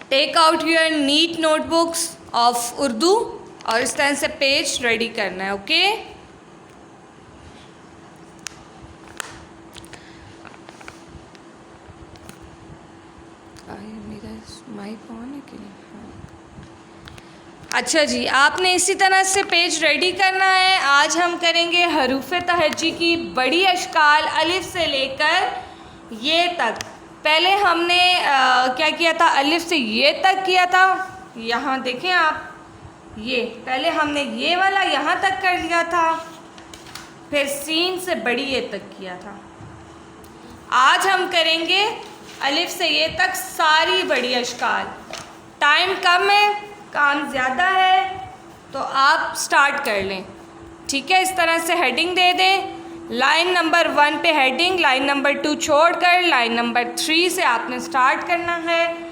Take out your neat notebooks of Urdu और इस तरह से पेज रेडी करना है. ओके. मेरा माइक ऑन है कि नहीं? अच्छा जी, आपने इसी तरह से पेज रेडी करना है. आज हम करेंगे हरूफ तहज्जी की बड़ी अशकाल अलिफ से लेकर ये तक. पहले हमने क्या किया था? अलिफ से ये तक किया था. यहाँ देखें आप, ये पहले हमने ये वाला यहाँ तक कर लिया था, फिर सीन से बड़ी ये तक किया था. आज हम करेंगे अलिफ से ये तक सारी बड़ी अशकाल. टाइम कम है, काम ज़्यादा है, तो आप स्टार्ट कर लें. ठीक है, इस तरह से हेडिंग दे दें. लाइन नंबर 1 पे हेडिंग, लाइन नंबर 2 छोड़कर लाइन नंबर 3 से आपने स्टार्ट करना है.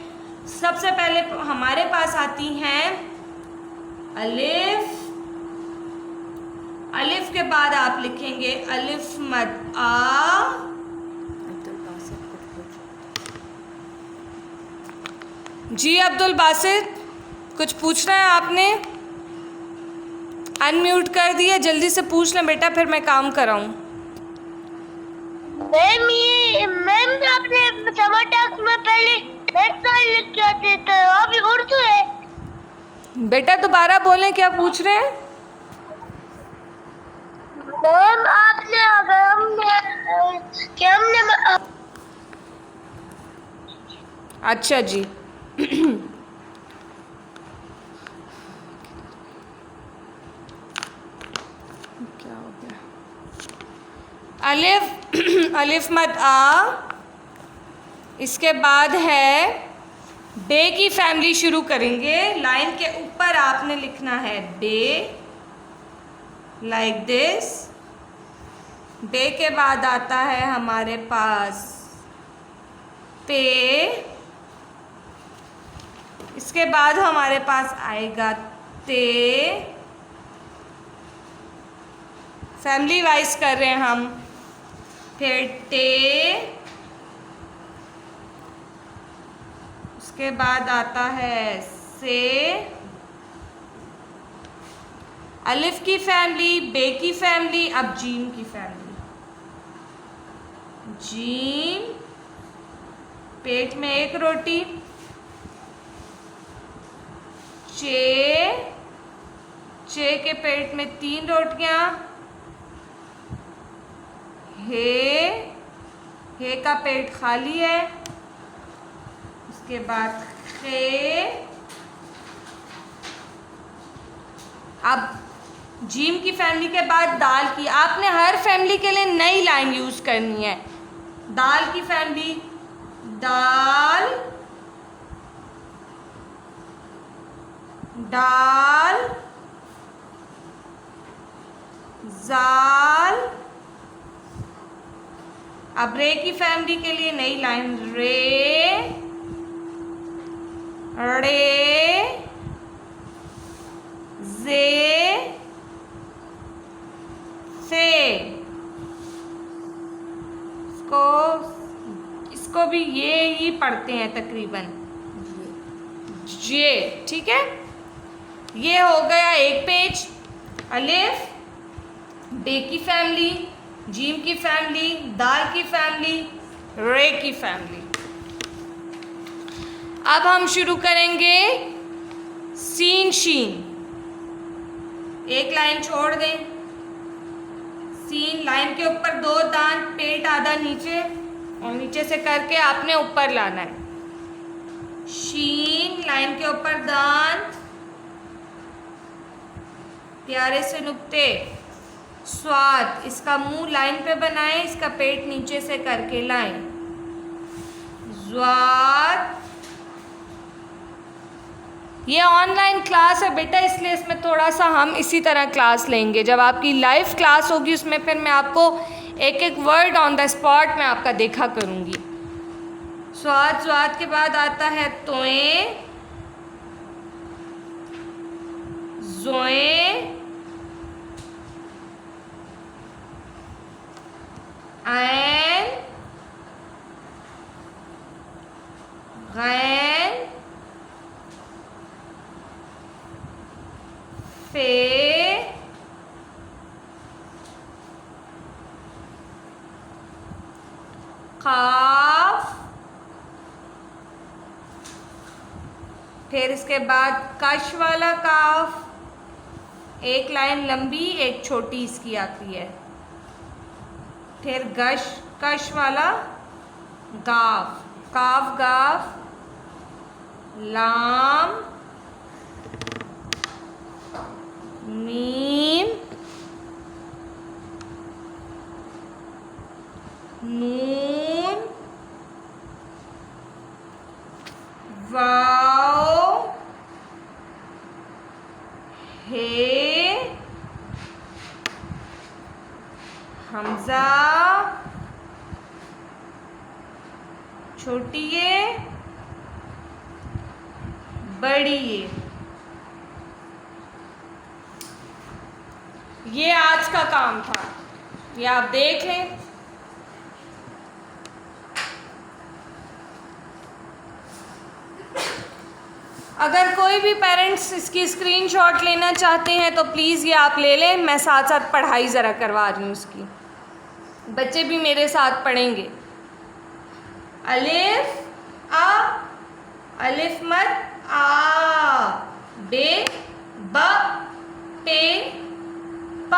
सबसे पहले हमारे पास आती हैं अलिफ. अलिफ के बाद आप लिखेंगे अलिफ मद आ. जी अब्दुल बासित, कुछ पूछना है आपने? अनम्यूट कर दिया, जल्दी से पूछ लें बेटा, फिर मैं काम कराऊँ. मैम आपने समर टैक्स में पहले लिख के आते थे, अभी उर्दू है. बेटा दोबारा बोलें, क्या पूछ रहे हैं? मैम आपने अच्छा जी. क्या हो गया? अलिफ अलिफ मद आ. इसके बाद है बे की फैमिली शुरू करेंगे. लाइन के ऊपर आपने लिखना है बे, लाइक दिस. बे के बाद आता है हमारे पास पे. इसके बाद हमारे पास आएगा ते. फैमिली वाइज कर रहे हैं हम. फिर टे. उसके बाद आता है से. अलिफ की फैमिली, बे की फैमिली, अब जीम की फैमिली. जीम, पेट में एक रोटी. चे, चे के पेट में 3 रोटियां. हे का पेट खाली है. उसके बाद खे. अब जीम की फैमिली के बाद दाल की. आपने हर फैमिली के लिए नई लाइन यूज़ करनी है. दाल की फैमिली, दाल, दाल, जाल. अब रे की फैमिली के लिए नई लाइन रे, रे, जे, से. इसको भी ये ही पढ़ते हैं तकरीबन, जे. ठीक है, ये हो गया एक पेज. अलिफ, बे की फैमिली, जीम की फैमिली, दाल की फैमिली, रे की फैमिली. अब हम शुरू करेंगे सीन शीन. एक लाइन छोड़ दें. सीन, लाइन के ऊपर 2 दांत, पेट आधा नीचे, और नीचे से करके आपने ऊपर लाना है. शीन, लाइन के ऊपर दांत, प्यारे से नुक्ते. स्वाद, इसका मुंह लाइन पे बनाएं, इसका पेट नीचे से करके लाएं. ज्वाद. ये ऑनलाइन क्लास है बेटा, इसलिए इसमें थोड़ा सा हम इसी तरह क्लास लेंगे. जब आपकी लाइव क्लास होगी उसमें फिर मैं आपको एक एक वर्ड ऑन द स्पॉट में आपका देखा करूँगी. स्वाद, स्वाद के बाद आता है तोए, जोए, ऐन, गैन, फे, काफ, फिर इसके बाद कश वाला काफ, एक लाइन लंबी एक छोटी इसकी आती है, फिर गश कश वाला गाफ, काफ गाफ, लाम, मीम, नून, वाव, हे, हमजा, छोटी ये, बड़ी ये आज का काम था, ये आप देख लें। अगर कोई भी पेरेंट्स इसकी स्क्रीनशॉट लेना चाहते हैं तो प्लीज़ ये आप ले लें, मैं साथ साथ पढ़ाई ज़रा करवा रही हूँ उसकी, बच्चे भी मेरे साथ पढ़ेंगे। अलिफ आ, अलिफ मत आ, बे, ब, पे, प,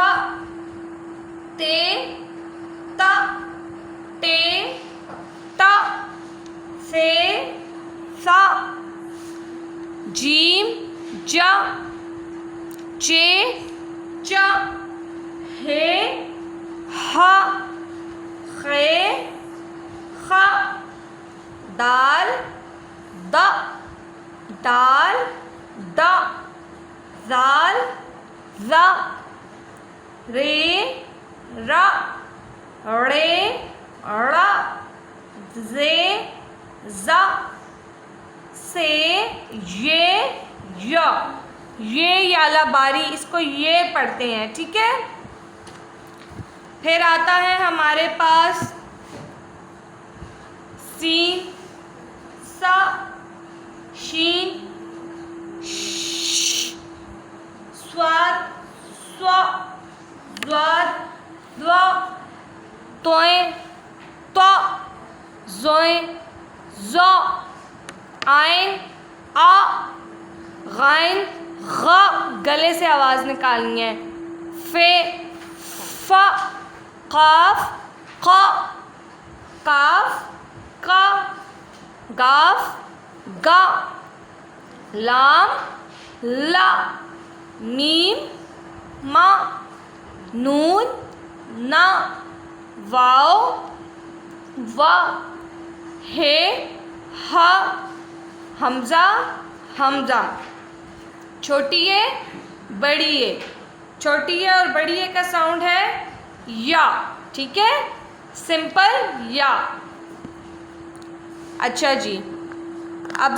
ते, त, टे, ता, से, सा, जीम, जा, चे, चा, हे, हा, खे, खा, दाल, द, दाल, द, जाल, ज़ा, रे, रा, रे, रा, जे, ज़ा, से, ये याला बारी, इसको ये पढ़ते हैं, ठीक है। फिर आता है हमारे पास सीन, सा, शीन, श, स्वाद, स्व, द्वाद, द्व, तोय, त्व, जोय, ज़ो, आइन, आ, गाइन, ग, गले से आवाज़ निकालनी है, फे, फ, काफ, क, काफ, का, गाफ, गा, लाम, ला, मीम, मा, नून, ना, वाव, वा, हे, हा, हमज़ा, हमज़ा, छोटी है बड़ी है, छोटी है और बड़ी है का साउंड है या, ठीक है, सिंपल या। अच्छा जी, अब